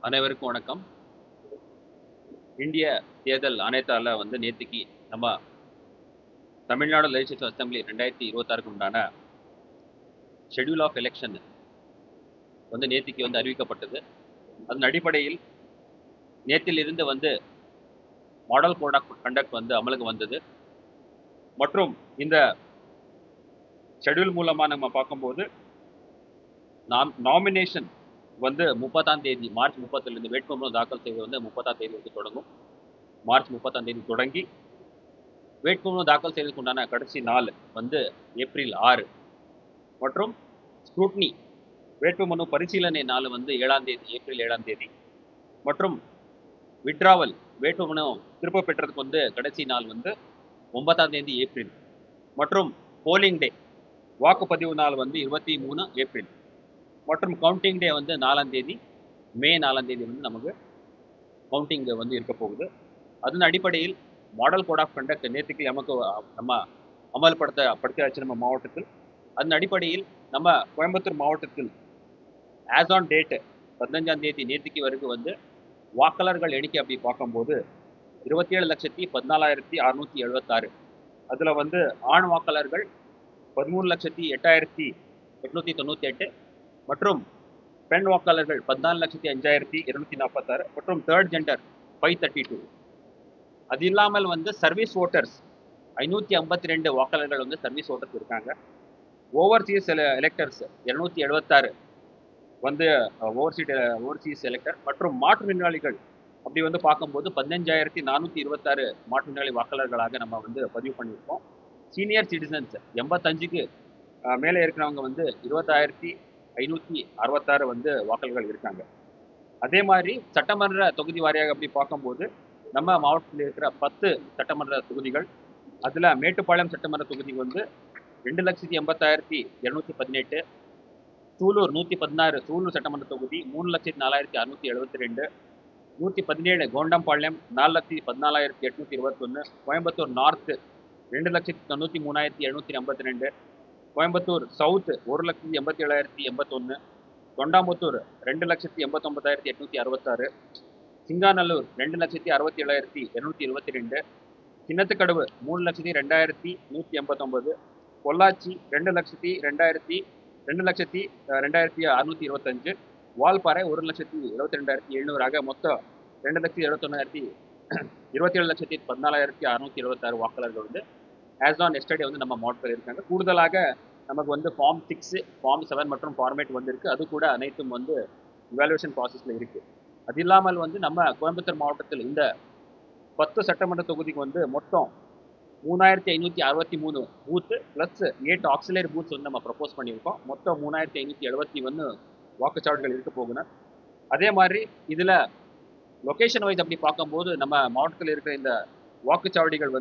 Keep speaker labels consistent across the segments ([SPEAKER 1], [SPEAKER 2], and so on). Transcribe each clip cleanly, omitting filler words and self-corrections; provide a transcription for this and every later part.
[SPEAKER 1] அனைவருக்கும் வணக்கம். இந்திய தேர்தல் ஆணையத்தால நேத்திக்கு நம்ம தமிழ்நாடு லெஜிஸ்லேட்டிவ் அசெம்பிளி 2026க்கு உண்டான ஷெட்யூல் ஆஃப் எலெக்ஷன் நேத்திக்கு அறிவிக்கப்பட்டது. அதன் அடிப்படையில் நேத்திலிருந்து மாடல் கோட் ஆஃப் கண்டக்ட் அமலுக்கு வந்தது. மற்றும் இந்த ஷெட்யூல் மூலமா நம்ம பார்க்கும்போது நாமினேஷன் 30ஆம் தேதி மார்ச் 30லிருந்து வேட்புமனு தாக்கல் செய்வது 30ஆம் தேதி தொடங்கும். மார்ச் 30ஆம் தேதி தொடங்கி வேட்புமனு தாக்கல் செய்வதற்கு உண்டான கடைசி நாள் ஏப்ரல் 6 மற்றும் ஸ்க்ரூட்னி வேட்புமனு பரிசீலனை நாள் 7ஆம் தேதி ஏப்ரல் 7ஆம் தேதி மற்றும் விட்ராவல் வேட்புமனு திரும்ப பெற்றதுக்கு கடைசி நாள் 9ஆம் தேதி ஏப்ரல் மற்றும் போலிங் டே வாக்குப்பதிவு நாள் 23 ஏப்ரல் மற்றும் கவுண்டிங் டே 4ஆம் தேதி மே 4ஆம் தேதி நமக்கு கவுண்டிங் இருக்க போகுது. அதன் அடிப்படையில் மாடல் கோட் ஆஃப் கண்டக்ட் நேற்றுக்கு நம்ம அமல்படுத்தியாச்சு நம்ம மாவட்டத்தில். அதன் அடிப்படையில் நம்ம கோயம்புத்தூர் மாவட்டத்தில் ஆஸ் ஆன் டேட் 15ஆம் தேதி நேற்றுக்கு வரைக்கும் வாக்காளர்கள் எண்ணிக்கை அப்படி பார்க்கும்போது 27,14,676. அதில் ஆண் வாக்காளர்கள் 13,08,898 மற்றும் பெண் வாக்காளர்கள் 14,05,246 மற்றும் தேர்ட் ஜெண்டர் 532. அது இல்லாமல் சர்வீஸ் ஓட்டர்ஸ் 552 வாக்காளர்கள் சர்வீஸ் ஓட்டர்ஸ் இருக்காங்க. ஓவர்சீஸ் எலெக்டர்ஸ் 276 ஓவர்சீஸ் எலெக்டர் மற்றும் மாற்றுத்திறனாளிகள் அப்படி பார்க்கும்போது 15,426 மாற்றுத்திறனாளி வாக்காளர்களாக நம்ம பதிவு பண்ணியிருக்கோம். சீனியர் சிட்டிசன்ஸ் 85க்கு மேலே இருக்கிறவங்க 20,566 வாக்காளர்கள் இருக்காங்க. அதே மாதிரி சட்டமன்ற தொகுதி வாரியாக அப்படி பார்க்கும்போது நம்ம மாவட்டத்தில் இருக்கிற 10 சட்டமன்ற தொகுதிகள், அதில் மேட்டுப்பாளையம் சட்டமன்ற தொகுதி 2,80,218, சூலூர் 116 சூலூர் சட்டமன்ற தொகுதி 3,04,672, 117 கோண்டம்பாளையம் 4,14,821, கோயம்புத்தூர் நார்த்து 2,93,752, கோயம்புத்தூர் சவுத் 1,87,081, தொண்டாமுத்தூர் 2,89,866, சிங்காநல்லூர் 2,67,222, கிணத்துக்கடவு 3,02,189, பொள்ளாச்சி 2,02,625, வால்பாறை 1,72,700 மொத்தம் 27,14,626 வாக்காளர்கள் ஆஸ் ஆன் எஸ்டர்டே நம்ம மாவட்டத்தில் இருக்காங்க. கூடுதலாக நமக்கு ஃபார்ம் 6, ஃபார்ம் 7 மற்றும் ஃபார்மேட் இருக்கு. அது கூட அனைத்தும் இவாலுவேஷன் ப்ராசஸில் இருக்கு. அது இல்லாமல் நம்ம கோயம்புத்தூர் மாவட்டத்தில் இந்த 10 சட்டமன்ற தொகுதிக்கு மொத்தம் 3,563 பூத்து ப்ளஸ் 8 ஆக்சிலரி பூத்ஸ் நம்ம ப்ரப்போஸ் பண்ணியிருக்கோம். மொத்தம் 3,571 வாக்குச்சாவடிகள் இருக்க போகுது. அதே மாதிரி இதில் லொக்கேஷன் வைஸ் அப்படி பார்க்கும்போது நம்ம மாவட்டத்தில் இருக்கிற இந்த வாக்குச்சாவடிகள்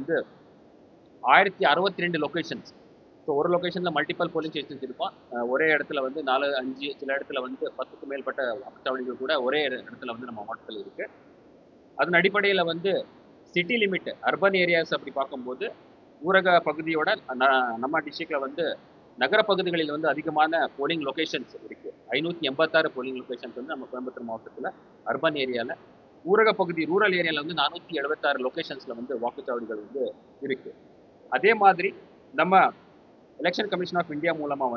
[SPEAKER 1] 1062 லொக்கேஷன்ஸ். ஸோ ஒரு லொக்கேஷனில் மல்டிபிள் போலிங் ஸ்டேஷன்ஸ் இருக்கும். ஒரே இடத்துல 4, 5, சில இடத்துல 10க்கு மேற்பட்ட வாக்குச்சாவடிகள் கூட ஒரே இடத்துல நம்ம மாவட்டத்தில் இருக்குது. அதன் அடிப்படையில் சிட்டி லிமிட் அர்பன் ஏரியாஸ் அப்படி பார்க்கும்போது ஊரக பகுதியோட நம்ம டிஸ்ட்ரிக்டில் நகர பகுதிகளில் அதிகமான போலிங் லொக்கேஷன்ஸ் இருக்குது. 586 போலிங் லொக்கேஷன்ஸ் நம்ம கோயம்புத்தூர் மாவட்டத்தில் அர்பன் ஏரியாவில். ஊரக பகுதி ரூரல் ஏரியாவில் 476 லொக்கேஷன்ஸில் வாக்குச்சாவடிகள் இருக்குது. அதே மாதிரி நம்ம எலெக்ஷன் கமிஷன் ஆஃப் இந்தியா மூலமாக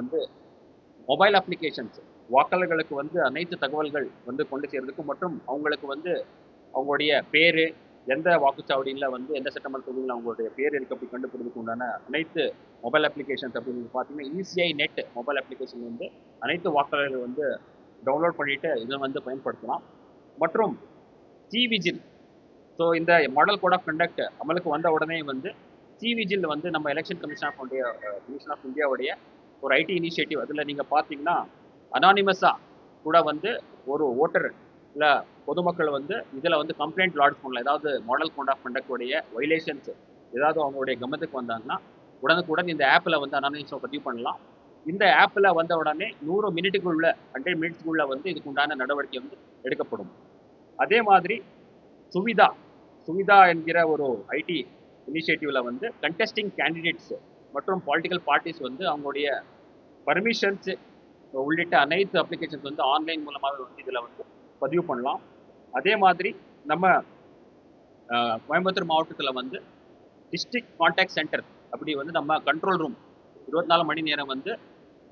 [SPEAKER 1] மொபைல் அப்ளிகேஷன்ஸ் வாக்காளர்களுக்கு அனைத்து தகவல்கள் கொண்டு சேர்றதுக்கும் மற்றும் அவங்களுக்கு அவங்களுடைய பேர், எந்த வாக்குச்சாவடியில் எந்த சட்டமன்ற தொகுதியில் அவங்களுடைய பேர் இருக்கு அப்படி கண்டுபிடிக்கிறதுக்கு உண்டான அனைத்து மொபைல் அப்ளிகேஷன்ஸ் அப்படின்னு பார்த்தீங்கன்னா இசிஐ நெட் மொபைல் அப்ளிகேஷன் அனைத்து வாக்காளர்கள் டவுன்லோட் பண்ணிட்டு இதை பயன்படுத்தலாம். மற்றும் சிவிஜில், ஸோ இந்த மாடல் கோட் ஆஃப் கண்டக்ட் அமலுக்கு வந்த உடனே சிவிஜில் நம்ம எலெக்ஷன் கமிஷன் ஆஃப் இந்தியாவுடைய ஒரு ஐடி இனிஷியேட்டிவ். அதில் நீங்கள் பார்த்தீங்கன்னா அனானிமஸாக கூட ஒரு ஓட்டர் இல்லை பொதுமக்கள் இதில் கம்ப்ளைண்ட் லாட்ஜ் பண்ணலாம். ஏதாவது மாடல் கோட் ஆஃப் கண்டக்டுடைய வைலேஷன்ஸ் ஏதாவது அவங்களுடைய கவனத்துக்கு வந்தாங்கன்னா உடனுக்குடன் இந்த ஆப்பில் அனானிமஸாக பதிவு பண்ணலாம். இந்த ஆப்பில் வந்த உடனே 100 மினிட்டுக்குள்ள 100 மினிட்ஸ்க்குள்ள இதுக்கு உண்டான நடவடிக்கை எடுக்கப்படும். அதே மாதிரி சுவிதா என்கிற ஒரு ஐடி இனிஷியேட்டிவ்ல கண்டெஸ்டிங் கேண்டிடேட்ஸ் மற்றும் பொலிட்டிக்கல் பார்ட்டிஸ் அவங்களுடைய பர்மிஷன்ஸ் உள்ளிட்ட அனைத்து அப்ளிகேஷன்ஸ் ஆன்லைன் மூலமாக இதில் பதிவு பண்ணலாம். அதே மாதிரி நம்ம கோயம்புத்தூர் மாவட்டத்தில் வந்து டிஸ்ட்ரிக்ட் கான்டாக்ட் சென்டர் அப்படி வந்து நம்ம கண்ட்ரோல் ரூம் 24 மணி நேரம் வந்து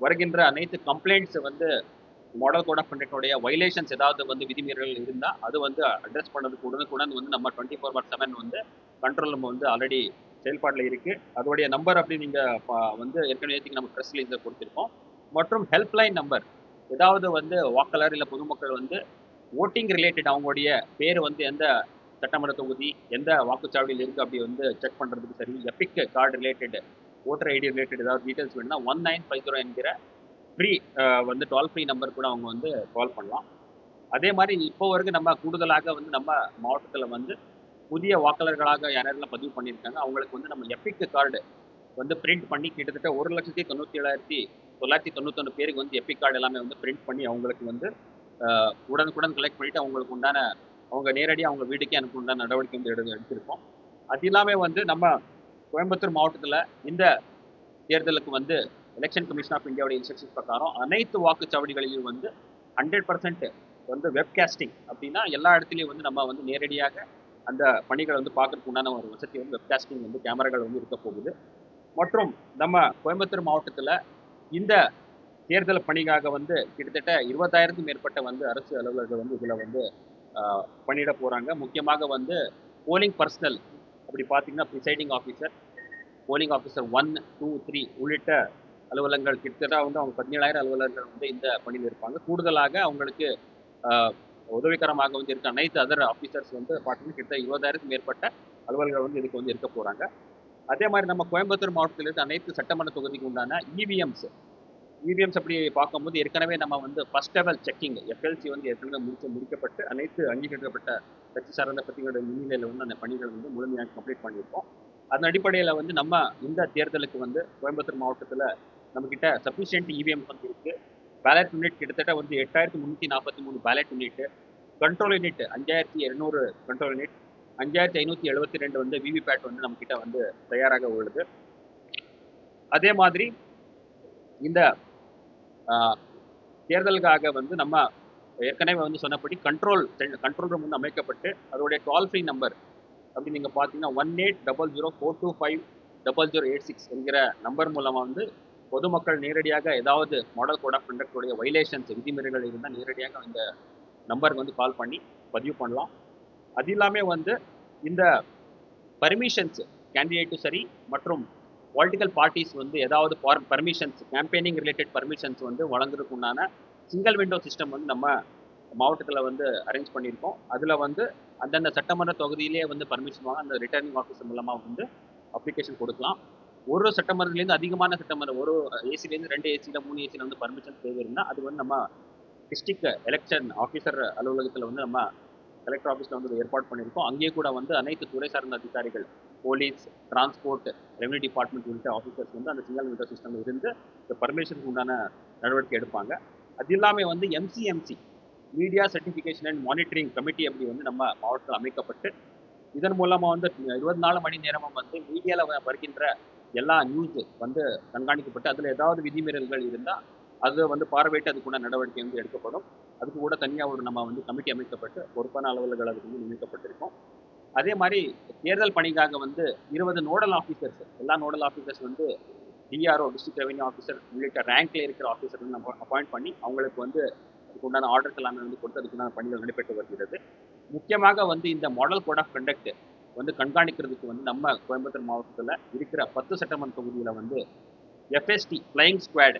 [SPEAKER 1] வருகின்ற அனைத்து கம்ப்ளைண்ட்ஸ் வந்து மாடல் கோட் ஆஃப் கண்டக்டோடைய வைலேஷன்ஸ் ஏதாவது வந்து விதிமீறல்கள் இருந்தால் அது வந்து அட்ரஸ் பண்ணதுக்கு உடனுக்குடன் வந்து நம்ம 24/7 வந்து கண்ட்ரோல் ரூம் வந்து ஆல்ரெடி செயல்பாட்டில் இருக்கு. அதோடைய நம்பர் அப்படி நீங்க வந்து ஏற்கனவே நம்ம ப்ரெஸ் ரிலீஸில் கொடுத்துருக்கோம். மற்றும் ஹெல்ப்லைன் நம்பர் ஏதாவது வந்து வாக்காளர் இல்லை பொதுமக்கள் வந்து ஓட்டிங் ரிலேட்டட் அவங்களுடைய பேர் வந்து எந்த சட்டமன்ற தொகுதி எந்த வாக்குச்சாவடியில் இருக்கு அப்படி வந்து செக் பண்றதுக்கு சரி, Epic card related voter IT related ஏதாவது டீடைல்ஸ் வேணும்னா 1950 என்கிற ஃப்ரீ வந்து டோல் ஃப்ரீ நம்பர் கூட அவங்க வந்து கால் பண்ணலாம். அதே மாதிரி இப்போ வரைக்கும் நம்ம கூடுதலாக வந்து நம்ம மாவட்டத்தில் வந்து புதிய வாக்காளர்களாக யாரெல்லாம் பதிவு பண்ணியிருக்காங்க அவங்களுக்கு வந்து நம்ம எபிக் கார்டு வந்து பிரிண்ட் பண்ணி கிட்டத்தட்ட 1,97,991 பேருக்கு வந்து எபிக் கார்டு எல்லாமே வந்து பிரிண்ட் பண்ணி அவங்களுக்கு வந்து உடனுக்குடன் கலெக்ட் பண்ணிட்டு அவங்களுக்கு உண்டான அவங்க நேரடியாக அவங்க வீட்டுக்கே அனுப்ப உண்டான நடவடிக்கை வந்து எடுத்திருக்கோம். அது இல்லாமல் வந்து நம்ம கோயம்புத்தூர் மாவட்டத்தில் இந்த தேர்தலுக்கு வந்து எலெக்ஷன் கமிஷன் ஆஃப் இந்தியாவுடைய இன்ஸ்ட்ரக்ஷன் பிரகாரம் அனைத்து வாக்குச்சாவடிகளிலும் வந்து 100% வந்து வெப்காஸ்டிங் அப்படின்னா எல்லா இடத்துலையும் வந்து நம்ம வந்து நேரடியாக அந்த பணிகளை வந்து பார்க்கறதுக்கு உண்டான ஒரு வசதி வந்து வெப்காஸ்டிங் வந்து கேமராக்கள் வந்து இருக்க போகுது. மற்றும் நம்ம கோயம்புத்தூர் மாவட்டத்தில் இந்த தேர்தல் பணிக்காக வந்து கிட்டத்தட்ட 20,000க்கும் மேற்பட்ட வந்து அரசு அலுவலர்கள் வந்து இதில் வந்து பண்ணிட போகிறாங்க. முக்கியமாக வந்து போலிங் பர்சனல் அப்படி பார்த்தீங்கன்னா ப்ரிசைடிங் ஆஃபீஸர், போலிங் ஆஃபீஸர் 1, 2, 3 உள்ளிட்ட அலுவலகங்கள் கிட்டத்தட்ட வந்து அவங்க 17,000 அலுவலர்கள் வந்து இந்த பணியில் இருப்பாங்க. கூடுதலாக அவங்களுக்கு உதவிகரமாக வந்து இருக்க அனைத்து அதர் ஆஃபீஸர்ஸ் வந்து பார்த்தீங்கன்னா கிட்டத்தட்ட 20,000க்கும் மேற்பட்ட அலுவலர்கள் வந்து இதுக்கு வந்து இருக்க போகிறாங்க. அதே மாதிரி நம்ம கோயம்புத்தூர் மாவட்டத்தில் இருக்க அனைத்து சட்டமன்ற தொகுதிக்கு உண்டான இவிஎம்ஸ் அப்படி பார்க்கும்போது ஏற்கனவே நம்ம வந்து ஃபர்ஸ்ட் லெவல் செக்கிங் எஃப்எல்சி வந்து ஏற்கனவே முடிக்கப்பட்டு அனைத்து அங்கீகரிக்கப்பட்ட கட்சி சார்ந்த பத்திரிகையோட முன்னிலையில் வந்து அந்த பணிகள் வந்து முழுமையாக கம்ப்ளீட் பண்ணியிருக்கோம். அதன் அடிப்படையில் வந்து நம்ம இந்த தேர்தலுக்கு வந்து கோயம்புத்தூர் மாவட்டத்தில் நம்மக்கிட்ட சஃபிஷியன்ட் இவிஎம் வந்து இருக்கு. பேலட் யூனிட் கிட்டத்தட்ட வந்து 8,343 ballot unit, control unit 5,200 control unit, 5,572 வந்து விவிபேட் வந்து நம்மக்கிட்ட வந்து தயாராக உள்ளது. அதே மாதிரி இந்த தேர்தலுக்காக வந்து நம்ம ஏற்கனவே வந்து சொன்னபடி கண்ட்ரோல் ரூம் வந்து அமைக்கப்பட்டு அதோடைய டோல் ஃப்ரீ நம்பர் அப்படி நீங்கள் பார்த்தீங்கன்னா 180042500086 என்கிற நம்பர் மூலமாக வந்து பொதுமக்கள் நேரடியாக ஏதாவது மாடல் கோட் ஆஃப் கண்டக்டோடைய வைலேஷன்ஸ் விதிமுறைகள் இருந்தால் நேரடியாக இந்த நம்பருக்கு வந்து கால் பண்ணி பதிவு பண்ணலாம். அது இல்லாமல் வந்து இந்த பர்மிஷன்ஸ் கேண்டிடேட்டும் சரி மற்றும் பொலிட்டிக்கல் பார்ட்டிஸ் வந்து ஏதாவது பர்மிஷன்ஸ் கேம்பெயினிங் ரிலேட்டட் பர்மிஷன்ஸ் வந்து வழங்குறதுக்கு உண்டான சிங்கிள் விண்டோ சிஸ்டம் வந்து நம்ம மாவட்டத்தில் வந்து அரேஞ்ச் பண்ணியிருக்கோம். அதில் வந்து அந்தந்த சட்டமன்ற தொகுதியிலே வந்து பர்மிஷன் வாங்க அந்த ரிட்டர்னிங் ஆஃபீஸர் மூலமாக வந்து அப்ளிகேஷன் கொடுக்கலாம். ஒரு சட்டமன்றத்துலேருந்து அதிகமான சட்டமன்றம் ஒரு ஏசிலேருந்து 2 ஏசியில் 3 ஏசியில் வந்து பர்மிஷன் தேவை இருந்தால் அது வந்து நம்ம டிஸ்ட்ரிக்ட் எலெக்ஷன் ஆஃபீஸர் அலுவலகத்தில் வந்து நம்ம கலெக்டர் ஆஃபீஸில் வந்து ஏற்பாடு பண்ணியிருக்கோம். அங்கேயே கூட வந்து அனைத்து துறை சார்ந்த அதிகாரிகள் போலீஸ், டிரான்ஸ்போர்ட், ரெவன்யூ டிபார்ட்மெண்ட் உள்ளிட்ட ஆஃபீஸர்ஸ் வந்து அந்த சிங்கிள் விண்டோ சிஸ்டம் இருந்து இந்த பர்மிஷனுக்கு உண்டான நடவடிக்கை எடுப்பாங்க. அது இல்லாமல் வந்து MCMC media certification and monitoring committee அப்படி வந்து நம்ம மாவட்டத்தில் அமைக்கப்பட்டு இதன் மூலமாக வந்து 24 மணி நேரமும் வந்து மீடியாவில் வருகின்ற எல்லா நியூஸ் வந்து கண்காணிக்கப்பட்டு அதில் ஏதாவது விதிமீறல்கள் இருந்தால் அது வந்து பார்வையிட்டு அதுக்குள்ள நடவடிக்கை வந்து எடுக்கப்படும். அதுக்கு கூட தனியாக ஒரு நம்ம வந்து கமிட்டி அமைக்கப்பட்டு பொறுப்பான அலுவலர்கள் அதுக்கு வந்து நியமிக்கப்பட்டிருக்கோம். அதே மாதிரி தேர்தல் பணிக்காக வந்து 20 நோடல் ஆஃபீஸர்ஸ் எல்லா நோடல் ஆஃபீஸர்ஸ் வந்து டிஆர்ஓ டிஸ்ட்ரிக்ட் ரெவன்யூ ஆஃபீஸர் உள்ளிட்ட ரேங்க்ல இருக்கிற ஆஃபீஸர் வந்து நம்ம அப்பாயிண்ட் பண்ணி அவங்களுக்கு வந்து அதுக்கு உண்டான ஆர்டர்ஸ் எல்லாமே வந்து கொடுத்து அதுக்குண்டான பணிகள் நடைபெற்று வருகிறது. முக்கியமாக வந்து இந்த மாடல் கோட் ஆஃப் கண்டக்ட் வந்து கண்காணிக்கிறதுக்கு வந்து நம்ம கோயம்புத்தூர் மாவட்டத்தில் இருக்கிற 10 சட்டமன்ற தொகுதியில் வந்து FST flying squad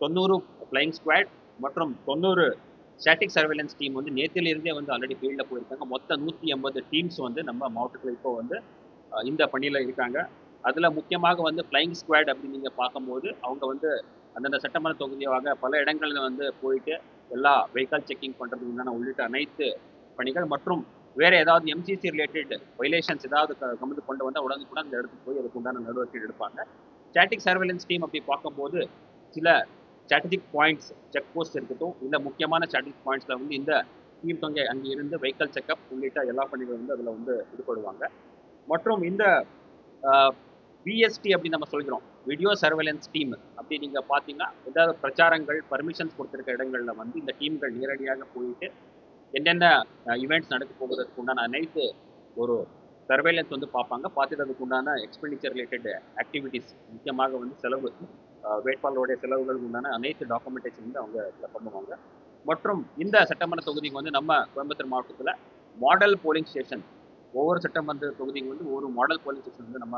[SPEAKER 1] 90 flying squad மற்றும் 90 ஸ்டாட்டிக் சர்வேலன்ஸ் டீம் வந்து நேற்றிலிருந்தே வந்து ஆல்ரெடி ஃபீல்டில் போயிருக்காங்க. மொத்தம் 180 டீம்ஸ் வந்து நம்ம மாவட்டத்தில் இப்போ வந்து இந்த பணியில் இருக்காங்க. அதில் முக்கியமாக வந்து ஃப்ளையிங் ஸ்குவாட் அப்படின்னு நீங்கள் பார்க்கும்போது அவங்க வந்து அந்தந்த சட்டமன்ற தொகுதியாக பல இடங்களில் வந்து போயிட்டு எல்லா வெஹிக்கல் செக்கிங் பண்ணுறதுக்கு உண்டான உள்ளிட்ட அனைத்து பணிகள் மற்றும் வேறு ஏதாவது எம்சிசி ரிலேட்டட் வைலேஷன்ஸ் ஏதாவது கொண்டு வந்தால் உடனுக்குடன் அந்த இடத்துக்கு போய் அதுக்கு உண்டான நடவடிக்கை எடுப்பாங்க. ஸ்டாட்டிக் சர்வேலன்ஸ் டீம் அப்படி பார்க்கும்போது சில ஸ்ட்ராட்டஜிக் பாயிண்ட்ஸ் செக் போஸ்ட் இருக்கட்டும் இல்லை முக்கியமான ஸ்ட்ராட்டஜிக் பாயிண்ட்ஸில் வந்து இந்த டீம் தொகை அங்கே இருந்து வெஹிக்கல் செக்அப் உள்ளிட்ட எல்லா பணிகளும் வந்து அதில் வந்து ஈடுபடுவாங்க. மற்றும் இந்த விஎஸ்டி அப்படி நம்ம சொல்கிறோம் வீடியோ சர்வேலன்ஸ் டீம் அப்படி நீங்கள் பார்த்தீங்கன்னா ஏதாவது பிரச்சாரங்கள் பர்மிஷன்ஸ் கொடுத்துருக்க இடங்களில் வந்து இந்த டீம்கள் நேரடியாக போயிட்டு என்னென்ன ஈவெண்ட்ஸ் நடக்க போகிறதுக்கு உண்டான அனைத்து ஒரு சர்வேலன்ஸ் வந்து பார்ப்பாங்க. பார்த்துட்டு அதுக்கு உண்டான எக்ஸ்பெண்டிச்சர் ரிலேட்டட் ஆக்டிவிட்டீஸ் முக்கியமாக வந்து செலவு வேட்பாளருடைய செலவுகளுக்கு உண்டான அனைத்து டாக்குமெண்டேஷன் வந்து அவங்க இதில் பண்ணுவாங்க. மற்றும் இந்த சட்டமன்ற தொகுதிக்கு வந்து நம்ம கோயம்புத்தூர் மாவட்டத்தில் மாடல் போலிங் ஸ்டேஷன் ஒவ்வொரு சட்டமன்ற தொகுதிக்கு வந்து ஒரு மாடல் போலிங் ஸ்டேஷன் வந்து நம்ம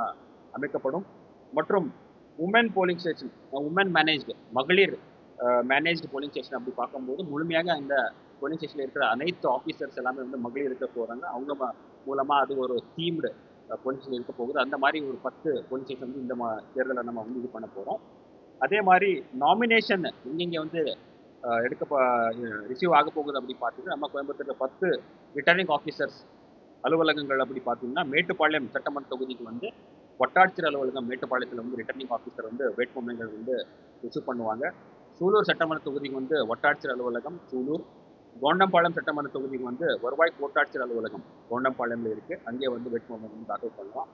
[SPEAKER 1] அமைக்கப்படும். மற்றும் woman polling station, woman managed, மகளிர் மேனேஜ்டு போலிங் ஸ்டேஷன் அப்படி பார்க்கும்போது முழுமையாக இந்த போலிங் ஸ்டேஷனில் இருக்கிற அனைத்து ஆஃபீஸர்ஸ் எல்லாமே வந்து மகளிர் இருக்க போகிறாங்க. அவங்க மூலமாக அது ஒரு தீம்டு போலிங் ஸ்டேஷன் இருக்க போகுது. அந்த மாதிரி ஒரு 10 போலிங் ஸ்டேஷன் வந்து இந்த தேர்தலை நம்ம வந்து இது பண்ண போகிறோம். அதே மாதிரி நாமினேஷன் இங்கே வந்து ரிசீவ் ஆக போகுது அப்படி பார்த்தீங்கன்னா நம்ம கோயம்புத்தூரில் 10 ரிட்டர்னிங் ஆஃபீஸர்ஸ் அலுவலகங்கள் அப்படி பார்த்தீங்கன்னா மேட்டுப்பாளையம் சட்டமன்ற தொகுதிக்கு வந்து வட்டாட்சியர் அலுவலகம் மேட்டுப்பாளையத்தில் வந்து ரிட்டர்னிங் ஆஃபீஸர் வந்து வேட்புமனுகள் வந்து ரிசீவ் பண்ணுவாங்க. சூலூர் சட்டமன்ற தொகுதிக்கு வந்து வட்டாட்சியர் அலுவலகம் சூலூர். கோண்டம்பாளையம் சட்டமன்ற தொகுதிக்கு வந்து வருவாய் கோட்டாட்சியர் அலுவலகம் கோண்டம்பாளையம்ல இருக்கு. அங்கே வந்து வேட்புமனு வந்து தாக்கல் பண்ணலாம்.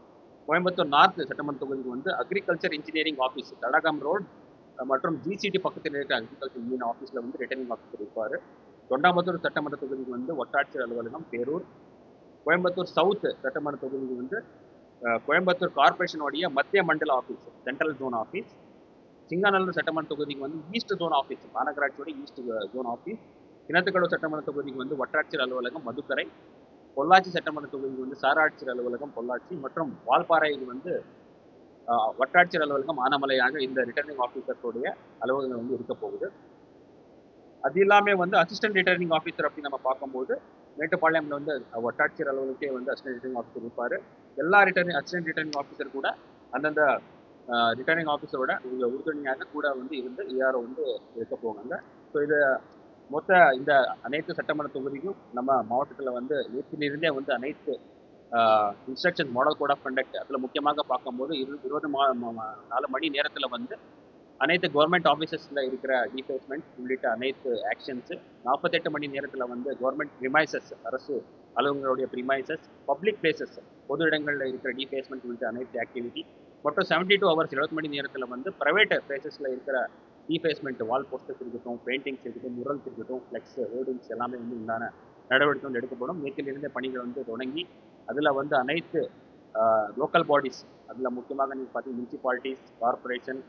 [SPEAKER 1] கோயம்புத்தூர் நார்த் சட்டமன்ற தொகுதிக்கு வந்து அக்ரிகல்ச்சர் இன்ஜினியரிங் ஆஃபீஸ் தடகம் ரோட் மற்றும் ஜிசிடி பக்கத்தில் இருக்க அக்ரிகல்ச்சர் இன்ஜினியரிங் ஆஃபீஸில் வந்து ரிட்டர்னிங் ஆஃபீஸர் இருப்பார். தொண்டாமுத்தூர் சட்டமன்ற தொகுதிக்கு வந்து வட்டாட்சியர் அலுவலகம் பேரூர். கோயம்புத்தூர் சவுத் சட்டமன்ற தொகுதிக்கு வந்து கோயம்புத்தூர் கார்பரேஷனுடைய மத்திய மண்டல office central zone office. Singanallur சட்டமன்ற தொகுதிக்கு வந்து ஈஸ்ட் ஜோன் ஆஃபீஸ் மாநகராட்சியோட ஈஸ்ட் ஜோன் ஆஃபீஸ். கிணத்துக்கடவு சட்டமன்ற தொகுதிக்கு வந்து வட்டாட்சியர் அலுவலகம் மதுக்கரை. பொள்ளாச்சி சட்டமன்ற தொகுதிக்கு வந்து சாராட்சியர் அலுவலகம் பொள்ளாச்சி மற்றும் வால்பாறைக்கு வந்து வட்டாட்சியர் அலுவலகம் ஆனமலையாக இந்த ரிட்டர்னிங் ஆஃபீஸர்ஸோடைய அலுவலகம் வந்து இருக்க போகுது. அது இல்லாமல் வந்து அசிஸ்டன்ட் ரிட்டர்னிங் ஆஃபீஸர் அப்படின்னு நம்ம பார்க்கும்போது மேட்டுப்பாளையம்ல வந்து வட்டாட்சியர் அலுவலகத்தை வந்து அசிஸ்டன்ட் ரிட்டர்னிங் ஆஃபீஸர் இருப்பார். எல்லா அசிஸ்டன்ட் ரிட்டர்னிங் ஆஃபீஸர் கூட அந்தந்த ரிட்டர்னிங் ஆஃபீஸரோட உறுதுணையாக கூட வந்து இருந்து ஏஆர்ஓ வந்து இருக்க போவாங்க. ஸோ இது மொத்த இந்த அனைத்து சட்டமன்ற தொகுதிக்கும் நம்ம மாவட்டத்தில் வந்து நேற்றிலிருந்தே வந்து அனைத்து instruction model code of conduct அதில் முக்கியமாக பார்க்கும்போது 24 மணி நேரத்தில் வந்து அனைத்து கவர்மெண்ட் ஆஃபீஸஸில் இருக்கிற டிஃபேஸ்மெண்ட் உள்ளிட்ட அனைத்து ஆக்ஷன்ஸு 48 மணி நேரத்தில் வந்து கவர்மெண்ட் ப்ரிமைசஸ் அரசு அலுவலர்களுடைய ப்ரிமைசஸ் பப்ளிக் பிளேசஸ் பொது இடங்களில் இருக்கிற டிஃபேஸ்மெண்ட் உள்ளிட்ட அனைத்து ஆக்டிவிட்டி மற்றும் 72 ஹவர்ஸ் 70 மணி நேரத்தில் வந்து ப்ரைவேட் பிளேசஸில் இருக்கிற டிஃபேஸ்மெண்ட் வால் போஸ்டர்ஸ் இருக்கட்டும், பெயிண்டிங்ஸ் இருக்கட்டும், முரல்ஸ் இருக்கட்டும், ஃப்ளெக்ஸ் ஹோர்டிங்ஸ் எல்லாமே வந்து உண்டான நடவடிக்கை வந்து எடுக்கப்படும். நேற்றிலிருந்த பணிகள் வந்து தொடங்கி அதில் வந்து அனைத்து லோக்கல் பாடிஸ் அதில் முக்கியமாக நீங்கள் பார்த்தீங்கன்னா முனிசிபாலிட்டிஸ், கார்பரேஷன்,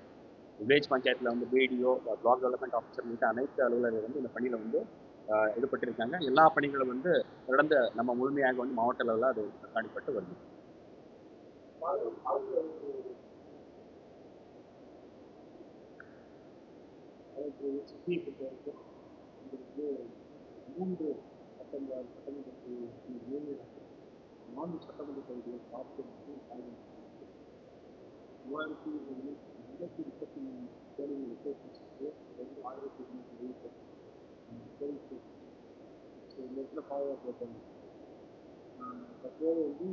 [SPEAKER 1] வில்லேஜ் பஞ்சாயத்தில் வந்து பிடிஓ, பிளாக் டெவலப்மெண்ட் ஆஃபீஸர் உள்ளிட்ட அனைத்து அலுவலர்கள் வந்து இந்த பணியில் வந்து ஈடுபட்டிருக்காங்க. எல்லா பணிகளும் வந்து தொடர்ந்து நம்ம முழுமையாக வந்து மாவட்ட அளவில் அது கண்காணிக்கப்பட்டு வருது. சுற்றியை பொறுத்தவரைக்கும் இது வந்து 3 சட்டமன்ற 4 சட்டமன்ற தொகுதிகளை பார்த்து மூவாயிரத்தி 33 கோடிகள் ரிசோர்ஸஸ்க்கு 12,270 ஸோ இந்த இடத்துல பாதுகாப்பு வைப்பாங்க. தற்போது வந்து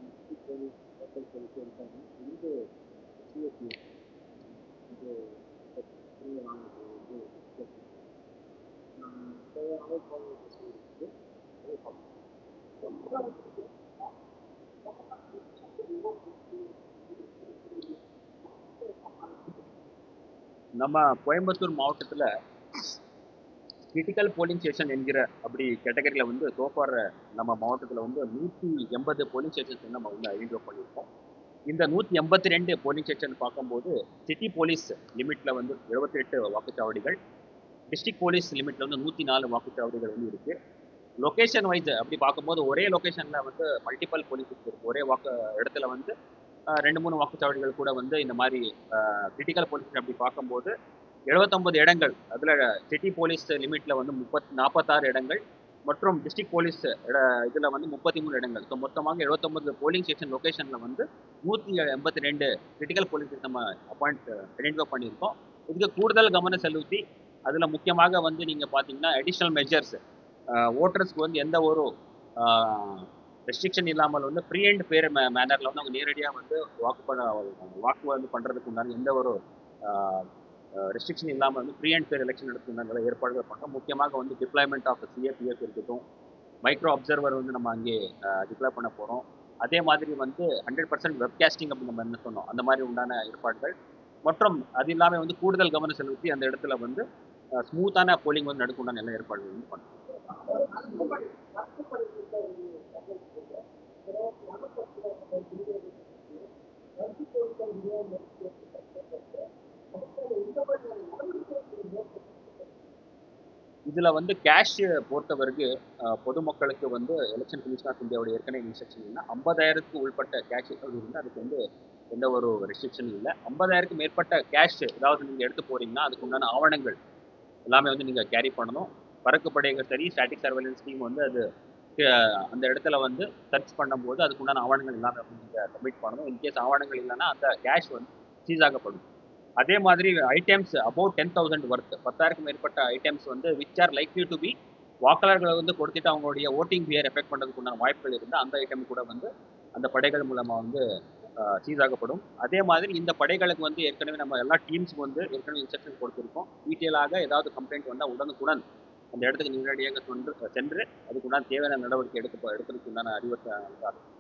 [SPEAKER 1] முக்கிய போலீஸ் மக்கள் போலீஸ் இருக்காங்க. இந்த சிஎஸ்சி இது வந்து தேவையான பாதுகாப்பு இருக்குது. நம்ம கோயம்புத்தூர் மாவட்டத்தில் கிரிட்டிக்கல் போலிங் ஸ்டேஷன் என்கிற அப்படி கேட்டகரியில் வந்து சோஃபார் நம்ம மாவட்டத்தில் வந்து 180 போலிங் ஸ்டேஷன்ஸ் நம்ம வந்து ஐடென்டிஃபை பண்ணியிருக்கோம். இந்த 182 போலிங் ஸ்டேஷன் பார்க்கும்போது சிட்டி போலீஸ் லிமிட்டில் வந்து 78 வாக்குச்சாவடிகள், டிஸ்ட்ரிக்ட் போலீஸ் லிமிட்டில் வந்து 104 வாக்குச்சாவடிகள் வந்து இருக்குது. லொக்கேஷன் வைஸ் அப்படி பார்க்கும்போது ஒரே லொக்கேஷனில் வந்து மல்டிபிள் போலீஸ் இருக்குது. ஒரே இடத்துல வந்து 2-3 வாக்குச்சாவடிகள் கூட வந்து இந்த மாதிரி கிரிட்டிக்கல் போலீஸ் அப்படி பார்க்கும்போது 79 இடங்கள், அதில் சிட்டி போலீஸ் லிமிட்டில் வந்து 46 இடங்கள் மற்றும் டிஸ்ட்ரிக்ட் போலீஸ் இதில் வந்து 33 இடங்கள். ஸோ மொத்தமாக 79 போலிங் ஸ்டேஷன் லொக்கேஷனில் வந்து 182 கிரிட்டிக்கல் போலீஸ் நம்ம ஐடென்டிஃபை பண்ணியிருக்கோம். இதுக்கு கூடுதல் கவனம் செலுத்தி அதில் முக்கியமாக வந்து நீங்கள் பார்த்தீங்கன்னா அடிஷ்னல் மெஜர்ஸ் ஓட்டர்ஸ்க்கு வந்து எந்த ஒரு ரெஸ்ட்ரிக்ஷன் இல்லாமல் வந்து ஃப்ரீ அண்ட் ஃபேர் மேனரில் வந்து அவங்க நேரடியாக வந்து வாக்கு வந்து பண்ணுறதுக்கு உண்டான எந்த ஒரு ரெஸ்ட்ரிக்ஷன் இல்லாமல் வந்து ஃப்ரீ அண்ட் ஃபேர் எலெக்ஷன் நடத்துகிற ஏற்பாடுகள் பண்ணுறோம். முக்கியமாக வந்து டிப்ளாய்மெண்ட் ஆஃப் சிஏபிஎஃப் இருக்கட்டும், மைக்ரோ அப்சர்வர் வந்து நம்ம அங்கே டிப்ளாய் பண்ண போகிறோம். அதே மாதிரி வந்து 100% வெப்காஸ்டிங் அப்படின்னு நம்ம என்ன சொன்னோம், அந்த மாதிரி உண்டான ஏற்பாடுகள் மற்றும் அது இல்லாமல் வந்து கூடுதல் கவனம் செலுத்தி அந்த இடத்துல வந்து ஸ்மூத்தான போலிங் வந்து நடக்க உண்டான எல்லா ஏற்பாடுகள் வந்து பண்ணுறோம். இதுல வந்து கேஷ் பொறுத்தவரைக்கும் பொதுமக்களுக்கு வந்து எலெக்ஷன் கமிஷன் ஆஃப் இந்தியாவுடைய ஏற்கனவே இன்ஸ்ட்ரக்ஷன் என்ன 50,000க்கு உள்பட்ட கேஷ் ஏதாவது இருந்தால் அதுக்கு வந்து எந்த ஒரு ரெஸ்ட்ரிக்ஷனும் இல்லை. 50,000க்கு மேற்பட்ட கேஷ் ஏதாவது நீங்க எடுத்து போறீங்கன்னா அதுக்கு உண்டான ஆவணங்கள் எல்லாமே வந்து நீங்க கேரி பண்ணணும். பறக்கு படைகள் சரி, ஸ்டாட்டிக் சர்வேலன்ஸ் டீம் வந்து அது அந்த இடத்துல வந்து சர்ச் பண்ணும்போது அதுக்குண்டான ஆவணங்கள் எல்லாமே வந்து நீங்க சப்மிட் பண்ணணும். இன்கேஸ் ஆவணங்கள் இல்லைன்னா அந்த கேஷ் வந்து சீஸ் ஆகப்படும். அதே மாதிரி ஐட்டம்ஸ் அபவுட் 10,000 ஒர்த் 10,000க்கு மேற்பட்ட ஐட்டம்ஸ் வந்து which are likely to be வாக்காளர்களை வந்து கொடுத்துட்டு அவங்களுடைய ஓட்டிங் பியர் எஃபெக்ட் பண்ணுறதுக்கு உண்டான வாய்ப்புகள் இருந்தால் அந்த ஐட்டம் கூட வந்து அந்த படைகள் மூலமாக வந்து சீஸ் ஆகப்படும். அதே மாதிரி இந்த படைகளுக்கு வந்து ஏற்கனவே நம்ம எல்லா டீம்ஸுக்கு வந்து ஏற்கனவே இன்ஸ்ட்ரக்ஷன் கொடுத்துருக்கோம். டீட்டெயிலாக ஏதாவது கம்ப்ளைண்ட் வந்தால் உடனுக்குடன் அந்த இடத்துக்கு நேரடியாக சென்று அதுக்குண்டான தேவையான நடவடிக்கை எடுக்கிறதுக்கு உண்டான அறிவுறுத்த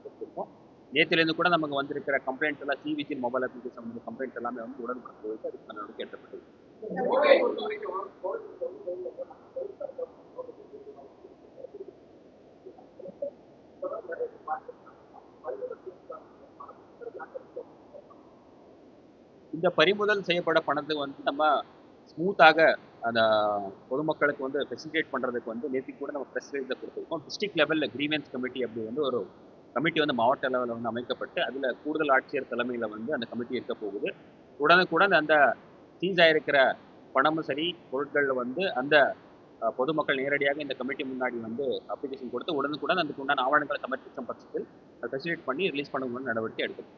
[SPEAKER 1] கொடுத்துருக்கோம். நேற்றிலிருந்து கூட நமக்கு வந்திருக்கிற கம்ப்ளைண்ட் எல்லாம் சிவிஜி மொபைல் அப்ளிகேஷன் வந்து கம்ப்ளைண்ட் எல்லாமே வந்து உடனுக்குடன் போயிட்டு அதுக்கு நடவடிக்கை எடுக்கப்பட்டது. இந்த பறிமுதல் செய்யப்பட பணத்தை வந்து நம்ம ஸ்மூத்தாக அந்த பொதுமக்களுக்கு வந்து ஃபெசிலிட்டேட் பண்ணுறதுக்கு வந்து நேற்றுக்கு கூட நம்ம ப்ரெஸ் ரிலீஸை கொடுத்துருக்கோம். டிஸ்ட்ரிக்ட் லெவலில் கிரீவன்ஸ் கமிட்டி அப்படி வந்து ஒரு கமிட்டி வந்து மாவட்ட லெவலில் வந்து அமைக்கப்பட்டு அதில் கூடுதல் ஆட்சியர் தலைமையில் வந்து அந்த கமிட்டி இருக்க போகுது. உடனுக்குடன் அந்த சீஸ் ஆகிருக்கிற பணமும் சரி பொருட்களில் வந்து அந்த பொதுமக்கள் நேரடியாக இந்த கமிட்டி முன்னாடி வந்து அப்ளிகேஷன் கொடுத்து உடனுக்குடன் அதுக்கு உண்டான ஆவணங்களை சமர்ப்பிக்கும் பட்சத்தில் ஃபெசிலிட்டேட் பண்ணி ரிலீஸ் பண்ண நடவடிக்கை எடுக்கும்.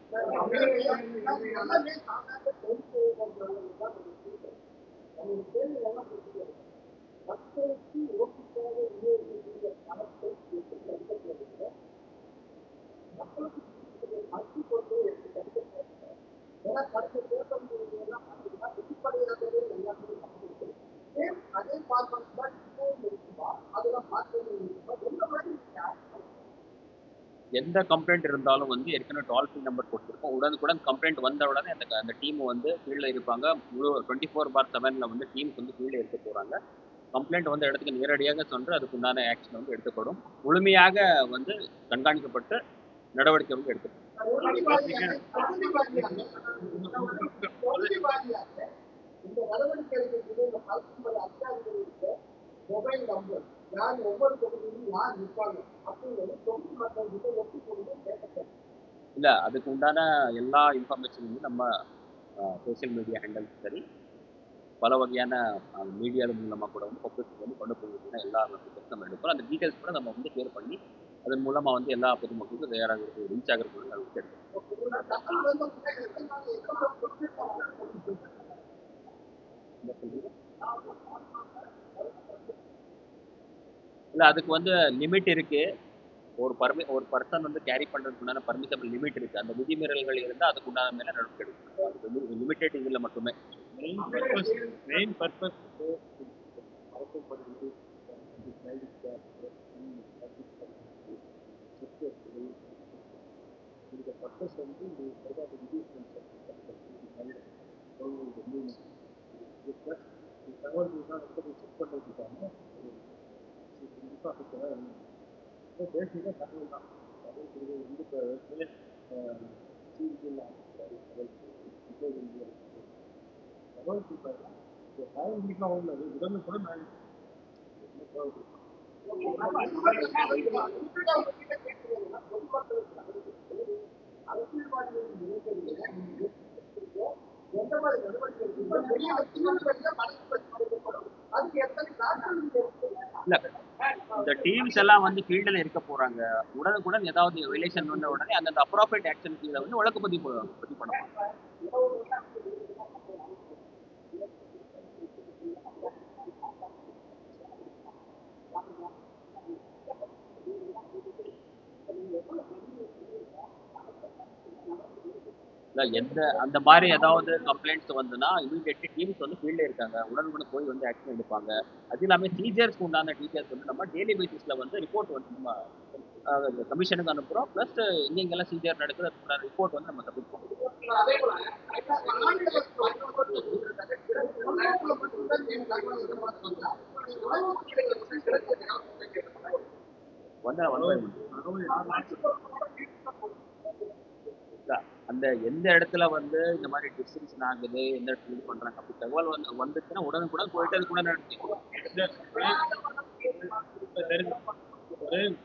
[SPEAKER 1] எந்த கம்ப்ளைண்ட் இருந்தாலும் வந்து ஏற்கனவே டோல் ஃப்ரீ நம்பர் கொடுத்துருக்கோம். உடனுக்குடன் கம்ப்ளைண்ட் வந்த உடனே அந்த டீம் வந்து ஃபீல்டில் இருப்பாங்க. முழு 24/7 வந்து டீம்ஸ் வந்து ஃபீல்டில் இருக்க போகிறாங்க. கம்ப்ளைண்ட் வந்த இடத்துக்கு நேரடியாக சென்று அதுக்குண்டான ஆக்ஷன் வந்து எடுக்கப்படும். முழுமையாக வந்து கண்காணிக்கப்பட்டு நடவடிக்கை வந்து எடுக்கப்படும். இந்த நடவடிக்கை மொபைல் நம்பர் யார் ஒவ்வொரு தொகுதியிலும் யார் நிற்பாங்க அப்படிங்கிறது தொகுதி மக்கள் கிட்ட ஒப்புக்கொண்டு கேட்கப்படும். இல்லை அதுக்கு உண்டான எல்லா இன்ஃபர்மேஷனுமே நம்ம சோசியல் மீடியா ஹேண்டல்ஸ் சரி பல வகையான மீடியா மூலமாக கூட வந்து பப்ளிக் வந்து கொண்டு போகிறதுனா எல்லா நம்ம எடுக்கிறோம். அந்த டீட்டெயில்ஸ் கூட நம்ம வந்து கிளியர் பண்ணி அதன் மூலமாக வந்து எல்லா பொதுமக்களுக்கும் தயாராக ரீச் ஆகிறதுக்கு நடவடிக்கை எடுக்கிறோம். இல்லை அதுக்கு வந்து லிமிட் இருக்கு. ஒரு பர்சன் வந்து கேரி பண்ணுறதுக்கு உண்டான பர்மிசபிள் லிமிட் இருக்கு. அந்த விதிமீறல்கள் இருந்தால் அதுக்கு உண்டான மேலே நடவடிக்கை எடுக்கணும். அது லிமிட்டட் இதில் மட்டுமே. மெயின் பர்பஸ் இந்த பர்பஸ் வந்து தகவல்கள் தான் செக் பண்ணுறதுக்கான பேசிக்காக தகவல் தான். தகவல் வந்து இப்போ தகவல் கொடுத்தாங்க. தகவல் உள்ளது உடனுக்குடன் நான் இந்த டீம்ஸ் எல்லாம் வந்து ஃபீல்டில் இருக்க போறாங்க. உடனுக்குடன் ஏதாவது ரிலேஷன் வந்த உடனே அந்த அப்ராப்ரியேட் ஆக்ஷன் கீழே வந்து வழக்கு பதிவு பண்ணலாம். எந்த அந்த மாதிரி ஏதாவது கம்ப்ளைண்ட்ஸ் வந்துன்னா இமீடியட்லி டீம்ஸ் வந்து ஃபீல்டில் இருக்காங்க. உடனுக்குடன் போய் வந்து ஆக்ஷன் எடுப்பாங்க. அது இல்லாமல் சீஜர்ஸ்க்கு உண்டான டீச்சர்ஸ் வந்து நம்ம டெய்லி பேசிஸில் வந்து ரிப்போர்ட் வந்து நம்ம கமிஷனுக்கு அனுப்புகிறோம். ப்ளஸ் எங்கெங்கெல்லாம் சீஜர் நடக்குது அதுக்குண்டான ரிப்போர்ட் வந்து நம்ம சப்மிட் பண்ணுறோம். அந்த எந்த இடத்துல வந்து இந்த மாதிரி டிஸ்ட்ரிபியூஷன் ஆகுது, எந்த இடத்துல இது பண்றாங்க அப்படி தகவல் வந்துச்சுன்னா உடனுக்குடன் போயிட்டு அது கூட நடத்திக்கணும்.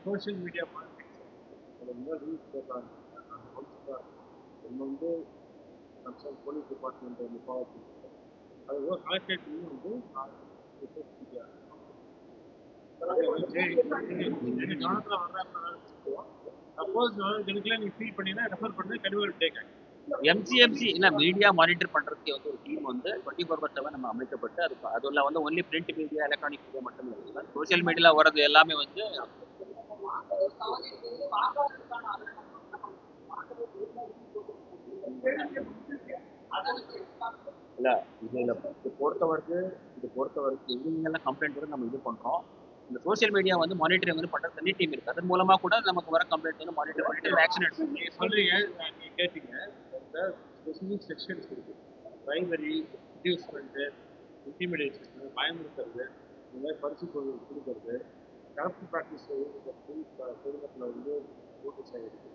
[SPEAKER 2] சோசியல் மீடியா ரூல்ஸ் போட்டாங்க. வந்து கன்சர்ன் போலீஸ் டிபார்ட்மெண்ட் முக்காவாசி அது ஒரு கலெக்டரேட் வந்து மீடியா கவனத்தில் வர்றாங்க. சப்போஸ் இதுக்குள்ள நீ ஃபீல் பண்ணினா ரெஃபர் பண்ணி கண்டிப்பாக டேக்
[SPEAKER 1] எம்சிஎம்சி இல்ல மீடியா மானிட்டர் பண்றதுக்கு வந்து ஒரு டீம் வந்து 24/7 நம்ம அமைக்கப்பட்டு அதுல வந்து only print media electronic media மட்டும் இல்லை, சோசியல் மீடியால வர்றது எல்லாமே வந்து இல்ல இதுல இது பொறுத்தவரைக்கும் இவங்கெல்லாம் கம்ப்ளைண்ட் வந்து நம்ம இது பண்றோம். இந்த சோசியல் மீடியா வந்து மானிட்டரிங் வந்து பண்ற தனி டீம் இருக்கு. அதன் மூலமா கூட நமக்கு வர கம்ப்ளைண்ட் வந்து மானிட்டர் பண்ணிட்டு ஆக்ஷன் எடுக்கணும்.
[SPEAKER 2] நீங்க சொல்றீங்க, நீங்க கேட்டீங்க ஸ்பெசிபிக் செக்ஷன்ஸ் இருக்கு. பிரைமரி, இன்டியூஸ்மெண்ட், இன்டிமிடேஷன், பயமுறுத்துறது, இந்த மாதிரி பரிசு கொடுக்கறது, கரப்ட் ப்ராக்டிஸ் பொதுமக்களை வந்து நோட்டீஸ் ஆகிருக்கு.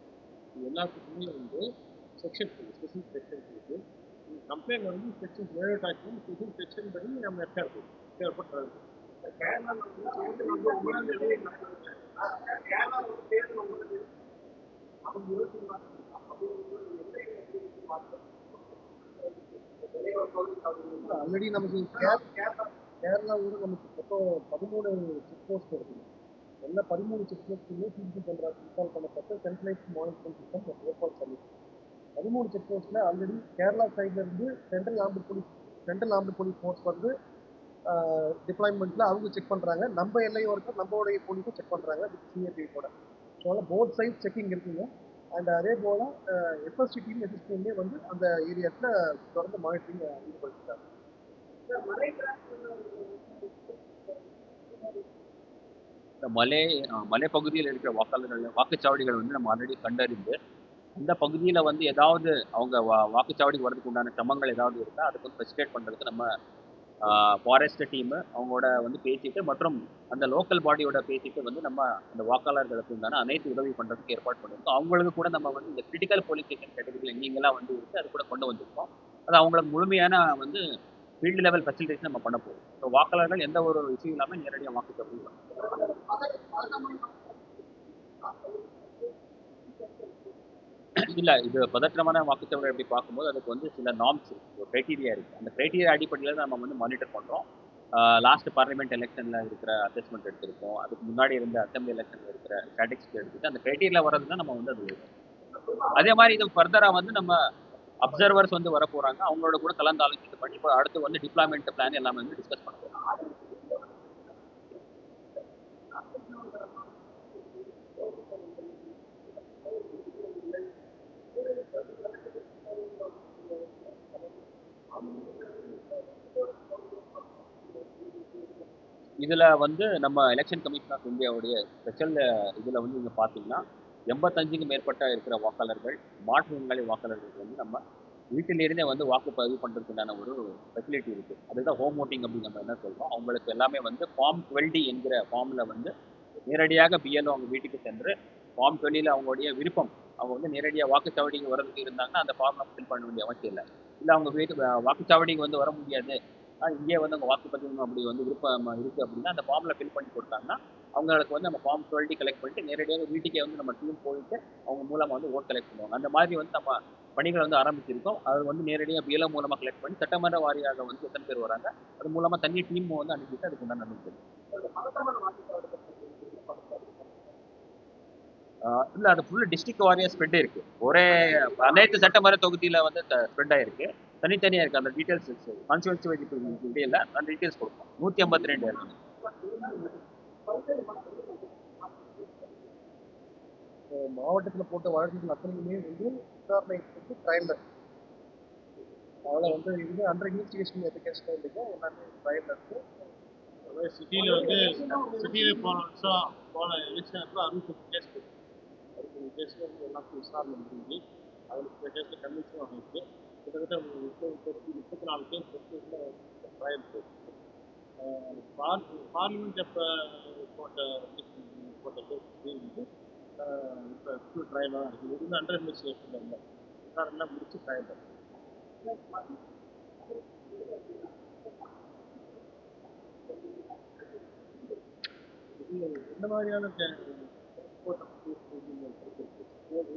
[SPEAKER 2] இது எல்லாத்துக்குமே வந்து செக்ஷன் இருக்குது, ஸ்பெசிபிக் செக்ஷன்ஸ் இருக்குது. கம்ப்ளைண்ட் வந்து செக்ஷன் வேலைட் ஆச்சுன்னா ஸ்பெசிபிக் செக்ஷன் படி நம்ம எஃப்ஐஆர் போடுவோம். எஃப்ஐஆர் போட்டுறது ஆல்ரெடி நமக்கு கேரளாவோட நமக்கு மொத்தம் 13 செக் போஸ்ட் இருக்குது. எல்லா 13 செக் போஸ்ட்டுமே சிசி கேமரா இன்ஸ்டால் பண்ணப்பட்ட சென்ட்ரலைஸ் மானிட்டரிங் சிஸ்டம் ஏற்பாடு பண்ணிருக்கு. 13 செக் போஸ்ட்டில் ஆல்ரெடி கேரளா சைட்லேருந்து சென்ட்ரல் ஆர்ம்டு போலீஸ் ஃபோர்ஸ் வந்து டிப்ளாய்மெண்ட்டில் அவங்க செக் பண்ணுறாங்க. நம்ம எல்லையோரத்தில் நம்மளுடைய போலீஸும் செக் பண்ணுறாங்க வித் சிஏபியோட. ஸோ அதனால் போத் சைட் செக்கிங் இருக்குங்க. அண்ட் அதே போல் எஸ்எஸ்டி டீம் எஸ்எஸ்டியுமே வந்து அந்த ஏரியாஸில் தொடர்ந்து மானிட்டரிங் ஈடுபடுத்திருக்காங்க.
[SPEAKER 1] மலை பகுதியில் இருக்கிற வாக்குச்சாவடிகள் வந்து நம்ம ஆல்ரெடி கண்டறிந்து அந்த பகுதியில் வந்து ஏதாவது அவங்க வாக்குச்சாவடிக்கு வரதுக்கு உண்டான சிரமங்கள் ஏதாவது இருந்தால் அதுக்கு வந்து ஃபெசிலிட்டேட் பண்ணுறதுக்கு நம்ம ஃபாரஸ்ட் டீமு அவங்களோட வந்து பேசிட்டு மற்றும் அந்த லோக்கல் பாடியோட பேசிட்டு வந்து நம்ம அந்த வாக்காளர்களுக்கு உண்டான அனைத்து உதவி பண்ணுறதுக்கு ஏற்பாடு பண்ணியிருக்கோம். அவங்களுக்கு கூட நம்ம வந்து இந்த கிரிட்டிக்கல் போலீஸ் ஸ்டேஷன் கேட்டகரியில் எங்கெங்கெல்லாம் வந்து இருக்கு அது கூட கொண்டு வந்திருக்கோம். அது அவங்களுக்கு முழுமையான வந்து ஃபீல்டு லெவல் ஃபெசிலிட்டிஸ் நம்ம பண்ண போகிறோம். ஸோ வாக்காளர்கள் எந்த ஒரு விஷயம் இல்லாமல் நேரடியாக வாக்குச்சாவடி இல்ல இது பதற்றமான வாக்குச்சாவடி எப்படி பார்க்கும்போது அதுக்கு வந்து சில நார்ம்ஸ் கிரைட்டீரியா இருக்கு. அந்த கிரைட்டீரியா அடிப்படையில் நம்ம வந்து மானிட்டர் பண்றோம். லாஸ்ட் பார்லிமெண்ட் எலெக்ஷன்ல இருக்கிற அசஸ்மெண்ட் எடுத்திருக்கோம். அதுக்கு முன்னாடி இருந்த அசம்பிளி எலெக்ஷன்ல இருக்கிற ஸ்டாட்டிஸ்டிக்ஸ் எடுத்துட்டு அந்த கிரைட்டீரியா வர்றதுன்னா நம்ம வந்து அது அதே மாதிரி இது ஃபர்தரா வந்து நம்ம அப்சர்வர்ஸ் வந்து வர போறாங்க. அவங்களோட கூட கலந்து ஆலோசித்து பண்ணி இப்போ அடுத்து வந்து டிப்ளாய்மெண்ட் பிளான் எல்லாமே வந்து டிஸ்கஸ் பண்ண போறோம். இதுல வந்து நம்ம எலெக்ஷன் கமிஷன் ஆஃப் இந்தியாவுடைய ஸ்பெஷல் இதுல வந்து நீங்க பாத்தீங்கன்னா 85க்கு மேற்பட்ட இருக்கிற வாக்காளர்கள் மாற்றுத்திறனாளி வாக்காளர்களுக்கு வந்து நம்ம வீட்டிலிருந்தே வந்து வாக்குப்பதிவு பண்றதுக்கான ஒரு ஃபெசிலிட்டி இருக்கு. அதுதான் ஹோம் ஓட்டிங் அப்படின்னு நம்ம என்ன சொல்றோம். அவங்களுக்கு எல்லாமே வந்து ஃபார்ம் 20 என்கிற ஃபார்ம்ல வந்து நேரடியாக பிஎல்ஓ அவங்க வீட்டுக்கு சென்று ஃபார்ம் 20ல அவங்களுடைய விருப்பம் அவங்க வந்து நேரடியாக வாக்குச்சாவடிக்கு வரதுக்கு இருந்தாங்கன்னா அந்த ஃபார்ம் ஃபில் பண்ண வேண்டிய அவசியம் இல்லை. இல்லை அவங்க வீட்டு வாக்குச்சாவடிக்கு வந்து வர முடியாது, இங்கே வந்து அவங்க வாக்குப்பதிவு அப்படி வந்து விருப்பம் இருக்குது அப்படின்னா அந்த ஃபார்மில் ஃபில் பண்ணி கொடுத்தாங்கன்னா அவங்களுக்கு வந்து நம்ம ஃபார்ம் 20 கலெக்ட் பண்ணிட்டு நேரடியாக வீட்டுக்கே வந்து நம்ம டீம் போயிட்டு அவங்க மூலமாக வந்து ஓட் கலெக்ட் பண்ணுவாங்க. அந்த மாதிரி வந்து நம்ம பணிகள் வந்து ஆரம்பிச்சிருக்கோம். அது வந்து நேரடியாக பிஎல்ஓ மூலமாக கலெக்ட் பண்ணி சட்டமன்ற வாரியாக வந்து எத்தனை பேர் வராங்க அது மூலமாக தனி டீம் வந்து அனுப்பிட்டு அதுக்கு உண்டான அனுப்பிச்சு இல்லை அது ஃபுல்லு டிஸ்ட்ரிக்ட் வாரியாக ஸ்ப்ரெட் இருக்கு. ஒரே அனைத்து சட்டமன்ற தொகுதியில் வந்து ஸ்ப்ரெட் ஆயிருக்கு. தனித்தனியாக இருக்குது. அந்த டீட்டெயில்ஸ் கான்ஸ்டியூன்சி வைஸ் இல்லை அந்த டீட்டெயில்ஸ் கொடுப்போம். 152 இருக்கு.
[SPEAKER 2] மாவட்டத்தில் போட்ட வழக்குகள் அத்தனையுமே வந்து விசாரணைக்கு ட்ரையலில் அதில் வந்து இது அண்டர் இன்வெஸ்டிகேஷன் எஜுகேஷன் இல்லைங்க, எல்லாமே ட்ரையலில் இருக்குது. அதாவது சிட்டியில் போன வருஷம் போன எலெக்ஷன் 65 கேஸ் 65 கேஸில் வந்து எல்லாத்தையும் விசாரணை முடிஞ்சு அதில் சில கேஸில் கன்வின்ஸும் ஆகிருக்கு. கிட்டத்தட்ட ஒரு 34 கேஸ் வந்து ட்ரையல் போயிருக்கு. பார்லிமெண்ட் எப்போ போட்ட போட்ட கேஸ் வந்து இப்போ ஃபுல் ட்ரையலாக தான் இருக்குது. எதுவுமே அண்டர் இன்வெஸ்டிகேஷன் இல்லை. விசாரணைலாம் முடிச்சு ட்ரையல் தான். இது எந்த மாதிரியான ரிப்போர்ட்டை பற்றி நீங்கள் படிச்சிருக்கு? அதாவது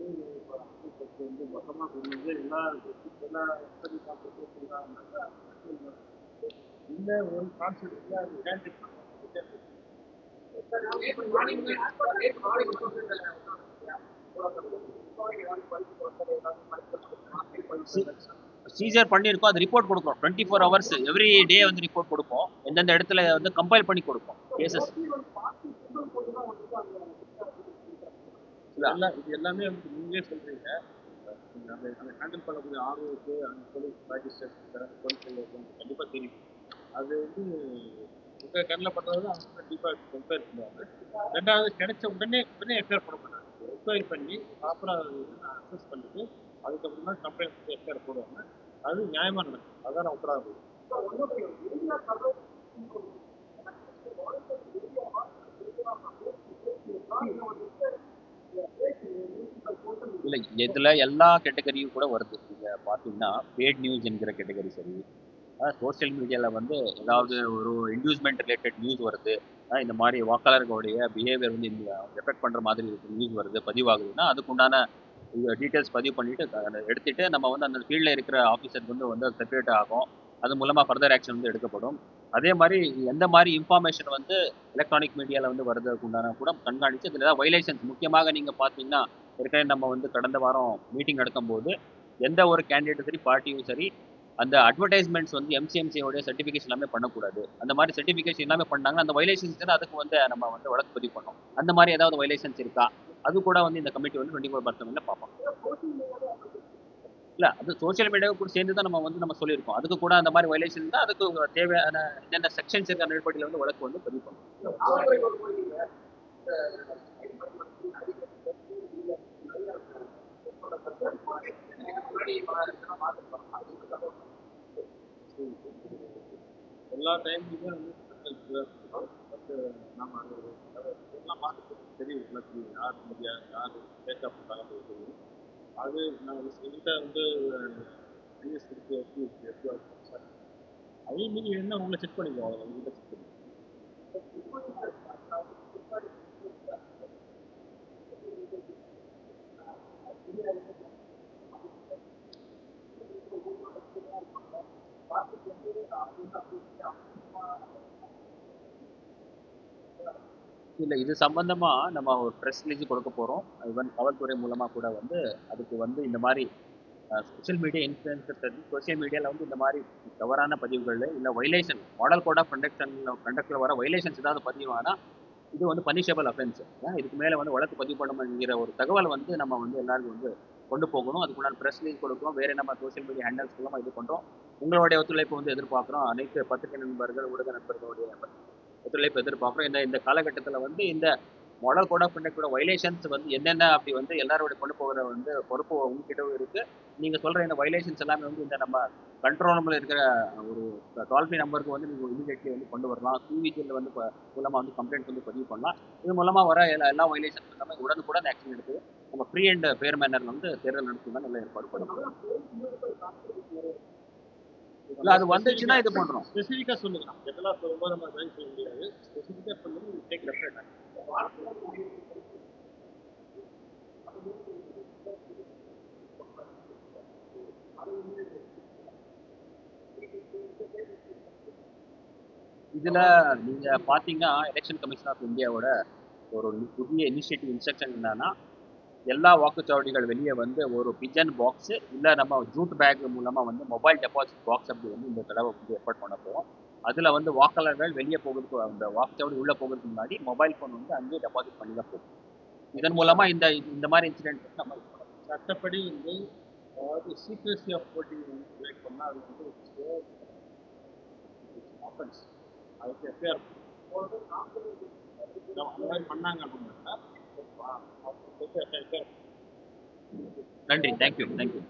[SPEAKER 2] வந்து மொத்தமாக கொண்டு வந்து எல்லா ஸ்டடி பார்த்துட்டு இல்லை ஒரு கான்செப்டில் அது கேண்டிடேட்
[SPEAKER 1] சீசர் பண்ணியிருக்கோம். அது ரிப்போர்ட் கொடுக்கும் 24 ஹவர்ஸ் எவ்ரி டே வந்து ரிப்போர்ட் கொடுப்போம். எந்தெந்த இடத்துல வந்து கம்பைல் பண்ணி கொடுப்போம் கேசஸ்.
[SPEAKER 2] இது எல்லாமே வந்து நீங்களே சொல்றீங்க. அதை ஹேண்டில் பண்ணக்கூடிய ஆர்வருக்கு அந்த போலீஸ் மேஜிஸ்ட்ரேட் போலீஸ் கண்டிப்பாக தெரியும். அது வந்து உங்கள் கண்ணில் பண்ணுறது அவங்க கண்டிப்பாக கம்பேர் பண்ணுவாங்க. ரெண்டாவது கிடைச்ச உடனே எஃப்ஐஆர் போட மாட்டாங்க. என்கொயரி பண்ணி ப்ராப்பராக அசஸ் பண்ணிட்டு அதுக்கப்புறம் தான் கம்ப்ளைண்ட் வந்து எஃப்ஐஆர் போடுவாங்க. அது நியாயமாக நடக்கும். அதான் நான் உத்தரவாதம்.
[SPEAKER 1] இல்லை, இதில் எல்லா கேட்டகரியும் கூட வருது. நீங்கள் பார்த்தீங்கன்னா பேட் நியூஸ் என்கிற கேட்டகரி சரி, சோஷியல் மீடியாவில் வந்து ஏதாவது ஒரு இன்டியூஸ்மெண்ட் ரிலேட்டட் நியூஸ் வருது, இந்த மாதிரி வாக்காளர்களுடைய பிஹேவியர் வந்து எஃபெக்ட் பண்ணுற மாதிரி நியூஸ் வருது, பதிவாகுதுன்னா அதுக்குண்டான டீட்டெயில்ஸ் பதிவு பண்ணிட்டு எடுத்துட்டு நம்ம வந்து அந்த ஃபீல்டில் இருக்கிற ஆஃபீஸருக்கு வந்து செப்பரேட் ஆகும். அது மூலமாக ஃபர்தர் ஆக்ஷன் வந்து எடுக்கப்படும். அதே மாதிரி எந்த மாதிரி இன்ஃபார்மேஷன் வந்து எலக்ட்ரானிக் மீடியாவில் வந்து வருதுக்கு உண்டான கூட கண்காணித்து இதில் ஏதாவது வைலேஷன்ஸ் முக்கியமாக நீங்கள் பார்த்தீங்கன்னா ஏற்கனவே நம்ம வந்து கடந்த வாரம் மீட்டிங் நடக்கும்போது எந்த ஒரு கேண்டிடேட்டும் சரி பார்ட்டியும் சரி அந்த அட்வர்டைஸ்மெண்ட்ஸ் வந்து எம்சிஎம்சியோடைய சர்டிஃபிகேஷன் எல்லாமே பண்ணக்கூடாது. அந்த மாதிரி சர்டிஃபிகேஷன் எல்லாமே பண்ணாங்கன்னா அந்த வைலேஷன்ஸ் அதுக்கு வந்து நம்ம வந்து வழக்கு பதிவு பண்ணோம். அந்த மாதிரி ஏதாவது வைலேஷன்ஸ் இருக்கா அது கூட வந்து இந்த கமிட்டி வந்து 24/7 பார்ப்போம். இல்ல அது சோசியல் மீடியாவை கூட சேர்ந்து தான் நம்ம சொல்லியிருக்கோம். அதுக்கு கூட அந்த மாதிரி வைலேஷன் தான் அதுக்கு தேவையான என்னென்ன செக்ஷன்ஸ் இருக்க அடிப்படையில் வந்து வழக்கு வந்து பதிவு பண்ணும்.
[SPEAKER 2] எல்லா டைம்லையுமே வந்து பட் நம்ம அது எல்லாம் பார்த்துட்டு தெரியும். தெரியும் யார் மீடியா யார் பேக்கப் பண்ணுறாங்க தெரியும். அது நான் என்கிட்ட வந்து பிஎஸ் இருக்கு எஃபி இருக்கு எஃபி சார் அதையும் மீறி என்ன உங்களை செக் பண்ணிக்குவோம். அதை உங்கள்கிட்ட செக் பண்ணி
[SPEAKER 1] இல்ல இது சம்பந்தமா நம்ம ஒரு ப்ரெஸ் ரிலீஸ் கொடுக்க போறோம். ஈவன் காவல்துறை மூலமா கூட வந்து அதுக்கு வந்து இந்த மாதிரி சோஷியல் மீடியா இன்ஃப்ளூயன்சர் சோஷியல் மீடியாவில் வந்து இந்த மாதிரி தவறான பதிவுகள் இல்லை வைலேஷன் மாடல் கோட் ஆஃப் கண்டக்டில் வர வைலேஷன்ஸ் ஏதாவது பதிவானா இது வந்து பனிஷபிள் அஃபென்ஸ். இதுக்கு மேலே வந்து வழக்கு பதிவு பண்ணணுங்கிற ஒரு தகவல் வந்து நம்ம வந்து எல்லாருக்கும் வந்து கொண்டு போகணும். அதுக்குள்ள ப்ரெஸ் ரிலீஸ் கொடுக்குறோம். வேறு நம்ம சோஷியல் மீடியா ஹேண்டல்ஸ் மூலமாக இது பண்ணுறோம். உங்களுடைய ஒத்துழைப்பு வந்து எதிர்பார்க்குறோம். அனைத்து பத்திரிகை நண்பர்கள் ஊடக நண்பர்களுடைய ஒத்துழைப்பு எதிர்பார்க்குறோம். இந்த காலகட்டத்தில் வந்து இந்த மாடல் கோட் ஆஃப் கண்டக்டோட வைலேஷன்ஸ் வந்து என்னென்ன அப்படி வந்து எல்லாரோட கொண்டு போகிற வந்து பொறுப்பு உங்ககிட்டவும் இருக்கு. நீங்க சொல்ற இந்த வைலேஷன்ஸ் எல்லாமே வந்து இந்த நம்ம கண்ட்ரோல் இருக்கிற ஒரு டோல் ஃப்ரீ நம்பருக்கு வந்து நீங்க இமீடியட்லி வந்து கொண்டு வரலாம். சிவிஜியில் வந்து மூலமா வந்து கம்ப்ளைண்ட் வந்து பதிவு பண்ணலாம். இது மூலமா வர எல்லா வைலேஷன்ஸ் நம்ம உடனுக்குடன் ஆக்ஷன் எடுத்து நம்ம ஃப்ரீ அண்ட் ஃபேர் மேனர்ல வந்து தேர்தல் நடத்தி தான் நல்ல ஏற்பாடு பண்ணணும். இல்ல அது வந்துச்சுன்னா இது பண்றோம்.
[SPEAKER 2] ஸ்பெசிஃபிக்காக சொல்லுங்க. எதெல்லாம் சொல்லும்போது நம்ம பதில் சொல்ல முடியாது. ஸ்பெசிஃபிக்காக சொல்லுங்க. டேக் ரெஃபரேட்
[SPEAKER 1] இதுல நீங்க பாத்தீங்கன்னா எலெக்ஷன் கமிஷன் ஆஃப் இந்தியாவோட ஒரு புதிய இனிஷியேட்டிவ் இன்ஸ்ட்ரக்ஷன் என்னன்னா எல்லா வாக்குச்சாவடிகள் வெளியே வந்து ஒரு பிஜன் பாக்ஸ் இல்லை நம்ம ஜூட் பேக் மூலமாக வந்து மொபைல் டெபாசிட் பாக்ஸ் அப்படி வந்து இந்த தடவை வந்து ஏற்பாடு பண்ண போகிறோம். அதில் வந்து வாக்காளர்கள் வெளியே போகிறதுக்கு அந்த வாக்குச்சாவடி உள்ளே போகிறதுக்கு முன்னாடி மொபைல் ஃபோன் வந்து அங்கேயே டெபாசிட் பண்ணி தான் போகும். இதன் மூலமாக இந்த மாதிரி இன்சிடென்ட் நம்ம
[SPEAKER 2] சட்டப்படி வந்து அதாவது சீக்ரெசி ஆஃப் ஓட்டிங் வந்து பிரேக் பண்ணால் அது வந்து ஆஃபென்ஸ். அதுக்கு எஃப்ஐஆர் அந்த மாதிரி பண்ணாங்க அப்படின்னா
[SPEAKER 1] நன்றி. தேங்க்யூ.